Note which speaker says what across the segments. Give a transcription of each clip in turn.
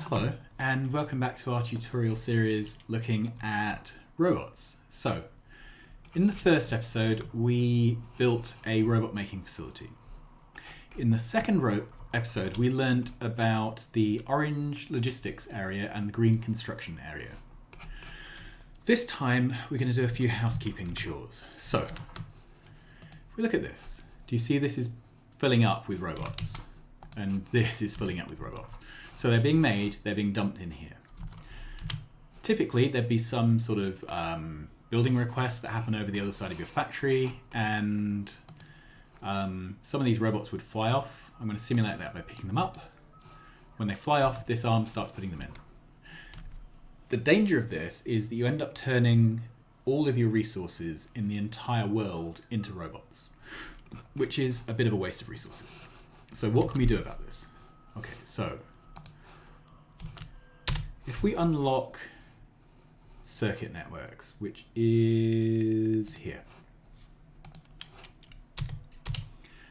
Speaker 1: Hello and welcome back to our tutorial series looking at robots. So, in the first episode we built a robot making facility. In the second episode we learnt about the orange logistics area and the green construction area. This time we're going to do a few housekeeping chores. So, if we look at this, do you see this is filling up with robots? And this is filling up with robots. So they're being made, they're being dumped in here. Typically there'd be some sort of building requests that happen over the other side of your factory, and some of these robots would fly off. I'm going to simulate that by picking them up. When they fly off, this arm starts putting them in. The danger of this is that you end up turning all of your resources in the entire world into robots, which is a bit of a waste of resources. So what can we do about this? Okay, so if we unlock circuit networks, which is here.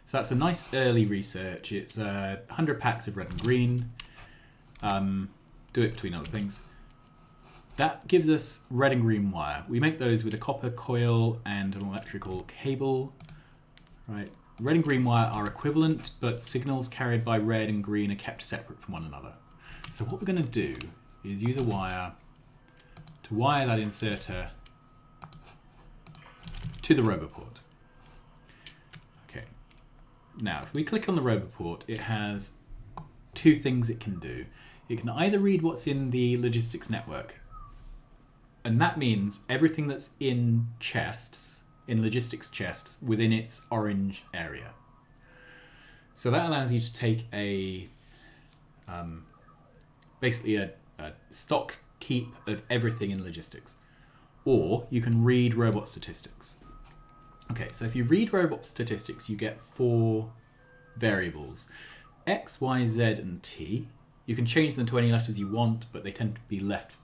Speaker 1: So that's a nice early research. It's 100 packs of red and green. Do it between other things. That gives us red and green wire. We make those with a copper coil and an electrical cable. Right. Red and green wire are equivalent, but signals carried by red and green are kept separate from one another. So what we're going to do is use a wire to wire that inserter to the roboport. Okay. Now, if we click on the roboport, it has two things it can do. It can either read what's in the logistics network, and that means everything that's in chests, in logistics chests, within its orange area. So that allows you to take a basically a stock keep of everything in logistics. Or you can read robot statistics. Okay, so if you read robot statistics, you get 4 variables: X, Y, Z, and T. You can change them to any letters you want, but they tend to be left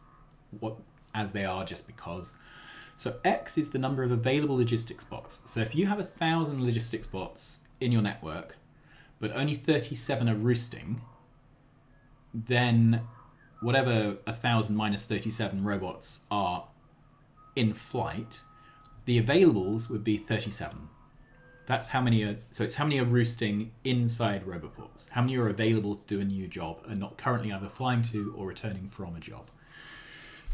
Speaker 1: as they are just because. So X is the number of available logistics bots. So if you have 1,000 logistics bots in your network, but only 37 are roosting, then whatever 1,000 minus 37 robots are in flight, the availables would be 37. That's how many are, so it's how many are roosting inside roboports. How many are available to do a new job and not currently either flying to or returning from a job.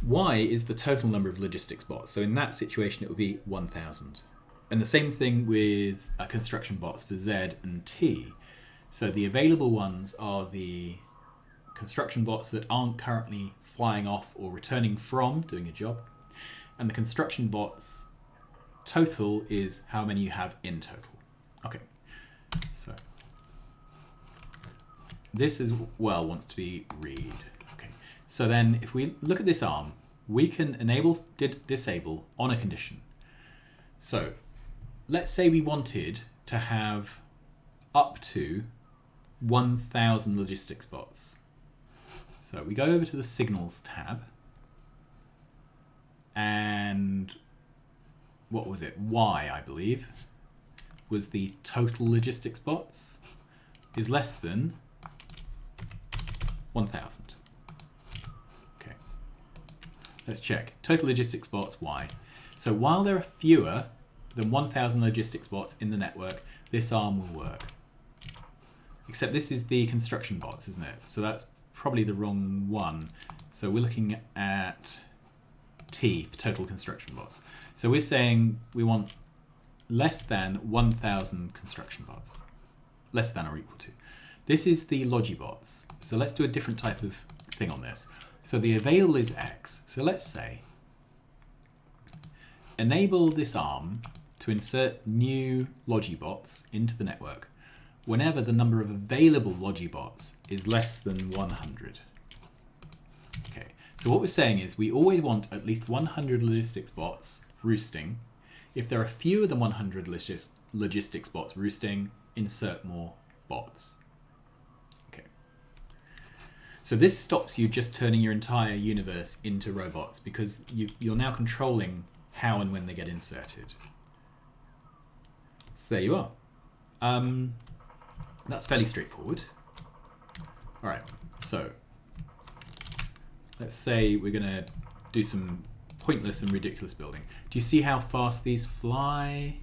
Speaker 1: Y is the total number of logistics bots. So in that situation, it would be 1,000. And the same thing with construction bots for Z and T. So the available ones are the construction bots that aren't currently flying off or returning from doing a job. And the construction bots total is how many you have in total. Okay, so this as well wants to be read. Okay, so then if we look at this arm, we can enable, disable on a condition. So let's say we wanted to have up to 1,000 logistics bots. So we go over to the Signals tab, and what was it? Y, I believe, was the total logistics bots is less than 1,000. Okay, let's check. Total logistics bots, Y. So while there are fewer than 1,000 logistics bots in the network, this arm will work. Except this is the construction bots, isn't it? So that's probably the wrong one. So we're looking at T for total construction bots. So we're saying we want less than 1,000 construction bots. Less than or equal to. This is the logibots. So let's do a different type of thing on this. So the available is X. So let's say enable this arm to insert new logibots into the network whenever the number of available logibots is less than 100. Okay, so what we're saying is we always want at least 100 logistics bots roosting. If there are fewer than 100 logistics bots roosting, insert more bots. Okay. So this stops you just turning your entire universe into robots because you're now controlling how and when they get inserted. So there you are. That's fairly straightforward. All right, so let's say we're going to do some pointless and ridiculous building. Do you see how fast these fly?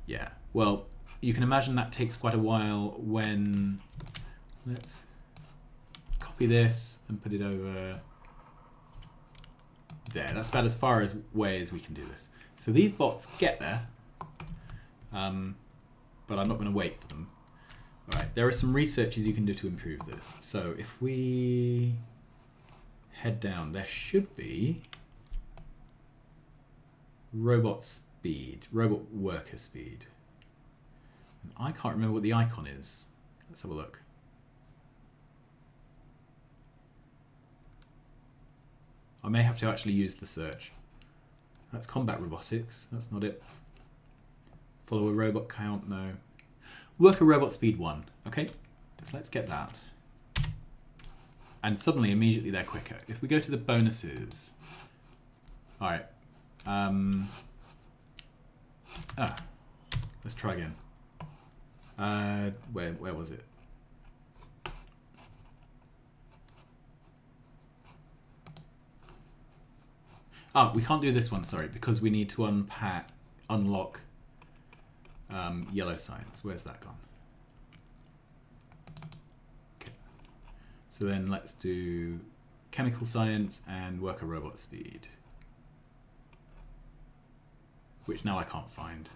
Speaker 1: Yeah, well, you can imagine that takes quite a while when, let's copy this and put it over there. That's about as far away as we can do this. So these bots get there, but I'm not going to wait for them. All right, there are some researches you can do to improve this. So if we head down, there should be robot speed, robot worker speed. And I can't remember what the icon is. Let's have a look. I may have to actually use the search. That's combat robotics. That's not it. Follow a robot count. No. Worker robot speed 1. Okay. So let's get that. And suddenly, immediately, they're quicker. If we go to the bonuses. All right. Let's try again. Where was it? Oh, we can't do this one, sorry, because we need to unlock yellow signs. Where's that gone? Okay. So then let's do chemical science and worker robot speed, which now I can't find.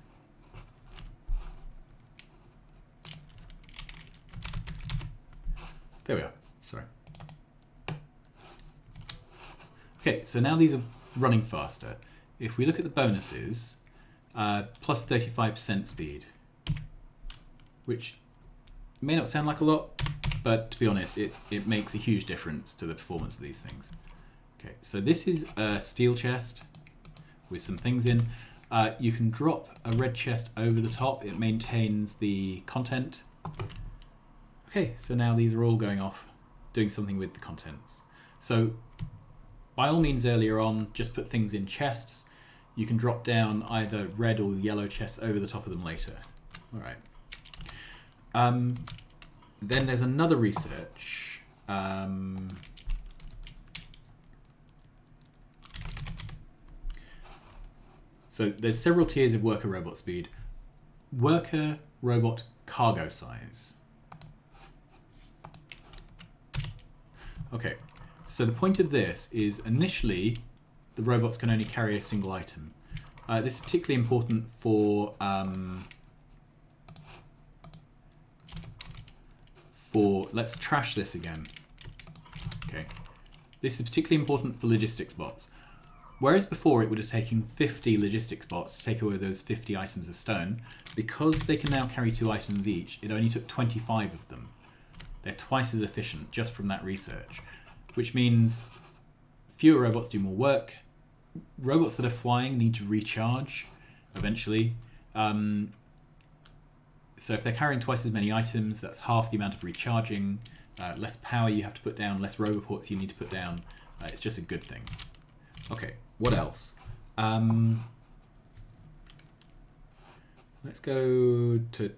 Speaker 1: There we are. Sorry. Okay, so now these are running faster. If we look at the bonuses, plus 35% speed, which may not sound like a lot, but to be honest, it makes a huge difference to the performance of these things. Okay, so this is a steel chest with some things in. You can drop a red chest over the top. It maintains the content. Okay, so now these are all going off, doing something with the contents. So by all means, earlier on, just put things in chests. You can drop down either red or yellow chests over the top of them later. All right. Then there's another research. So there's several tiers of worker robot speed. Worker robot cargo size. Okay. So the point of this is initially the robots can only carry a single item. This is particularly important for let's trash this again. Okay, this is particularly important for logistics bots. Whereas before it would have taken 50 logistics bots to take away those 50 items of stone, because they can now carry 2 items each, it only took 25 of them. They're twice as efficient just from that research. Which means fewer robots do more work. Robots that are flying need to recharge eventually. So if they're carrying twice as many items, that's half the amount of recharging. Less power you have to put down, less roboports you need to put down. It's just a good thing. Okay, what else? Let's go to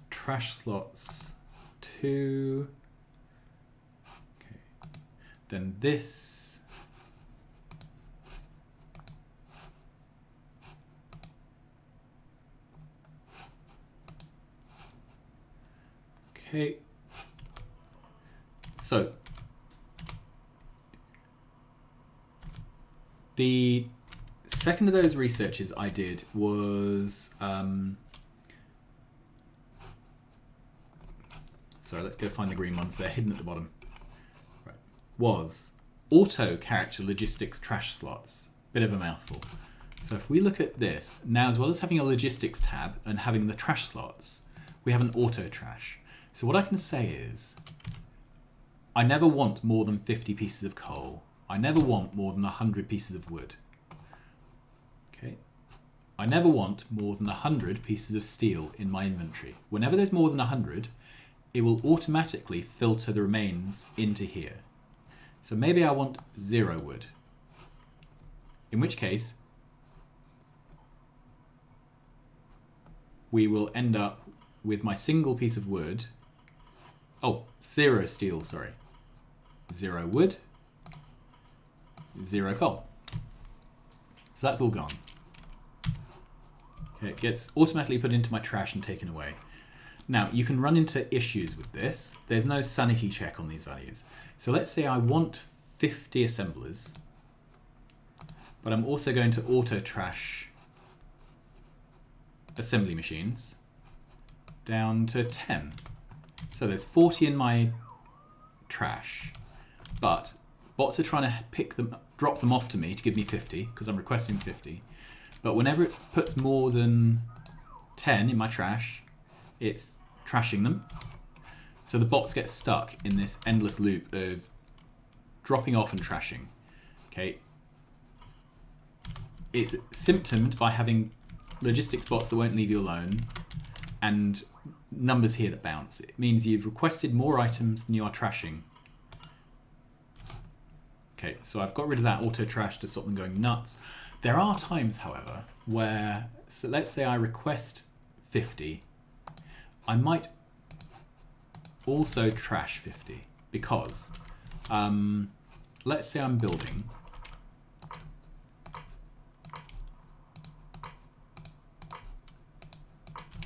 Speaker 1: trash slots 2. Then this. Okay. So the second of those researches I did was sorry, let's go find the green ones. They're hidden at the bottom. Was auto character logistics trash slots. Bit of a mouthful. So if we look at this, now as well as having a logistics tab and having the trash slots, we have an auto trash. So what I can say is, I never want more than 50 pieces of coal. I never want more than 100 pieces of wood. Okay. I never want more than 100 pieces of steel in my inventory. Whenever there's more than 100, it will automatically filter the remains into here. So maybe I want 0 wood, in which case we will end up with my single piece of wood. Oh, 0 steel, sorry. 0 wood. 0 coal. So that's all gone. Okay, it gets automatically put into my trash and taken away. Now, you can run into issues with this. There's no sanity check on these values. So let's say I want 50 assemblers, but I'm also going to auto trash assembly machines down to 10. So there's 40 in my trash, but bots are trying to drop them off to me to give me 50 because I'm requesting 50. But whenever it puts more than 10 in my trash, it's trashing them. So the bots get stuck in this endless loop of dropping off and trashing. Okay. It's symptomed by having logistics bots that won't leave you alone and numbers here that bounce. It means you've requested more items than you are trashing. Okay, so I've got rid of that auto trash to stop them going nuts. There are times, however, where, so let's say I request 50, I might also trash 50 because let's say I'm building.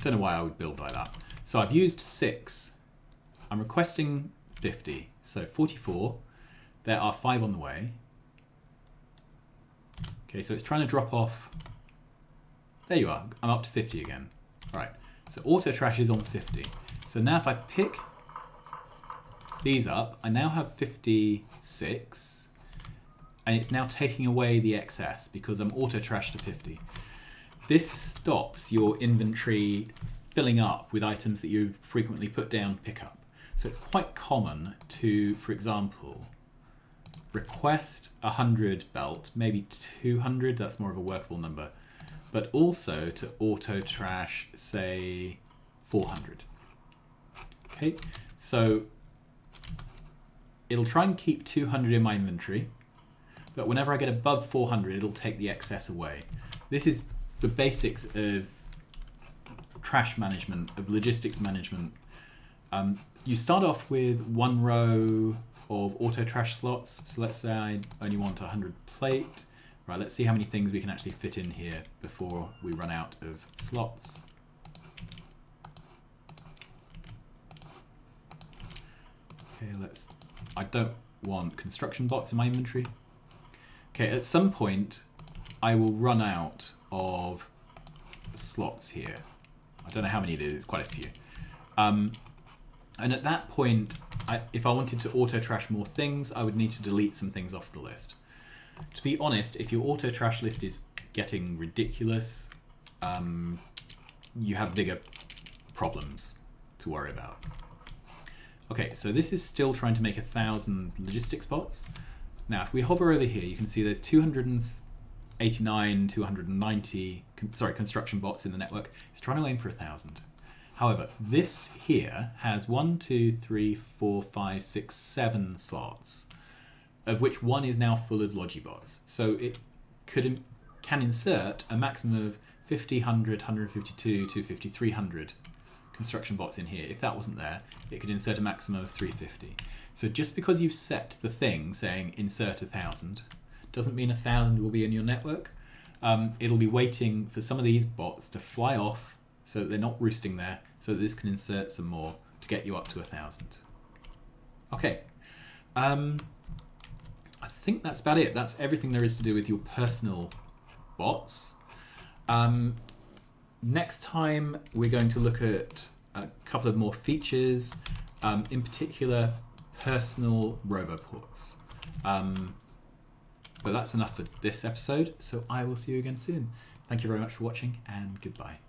Speaker 1: Don't know why I would build like that. So I've used 6. I'm requesting 50. So 44. There are 5 on the way. Okay, so it's trying to drop off. There you are. I'm up to 50 again. All right. So auto trash is on 50. So now if I pick these up, I now have 56. And it's now taking away the excess because I'm auto trashed to 50. This stops your inventory filling up with items that you frequently put down pickup. So it's quite common to, for example, request 100 belt, maybe 200, that's more of a workable number, but also to auto trash, say, 400. Okay, so it'll try and keep 200 in my inventory, but whenever I get above 400, it'll take the excess away. This is the basics of trash management, of logistics management. You start off with 1 row of auto trash slots. So let's say I only want 100 plate. Right, let's see how many things we can actually fit in here before we run out of slots. Okay, I don't want construction bots in my inventory. Okay, at some point I will run out of slots here. I don't know how many it is, it's quite a few. And at that point, if I wanted to auto trash more things, I would need to delete some things off the list. To be honest, if your auto trash list is getting ridiculous, you have bigger problems to worry about. Okay, so this is still trying to make 1,000 logistics bots. Now, if we hover over here, you can see there's 289, 290, construction bots in the network. It's trying to aim for 1,000. However, this here has 1, 2, 3, 4, 5, 6, 7 slots, of which 1 is now full of Logibots. So it can insert a maximum of 50, 100, 152, 250, 300 construction bots in here. If that wasn't there, it could insert a maximum of 350. So just because you've set the thing saying insert 1,000, doesn't mean 1,000 will be in your network. It'll be waiting for some of these bots to fly off so that they're not roosting there, so that this can insert some more to get you up to 1,000. Okay, I think that's about it. That's everything there is to do with your personal bots. Next time we're going to look at a couple of more features, in particular personal roboports. But that's enough for this episode, so I will see you again soon. Thank you very much for watching, and goodbye.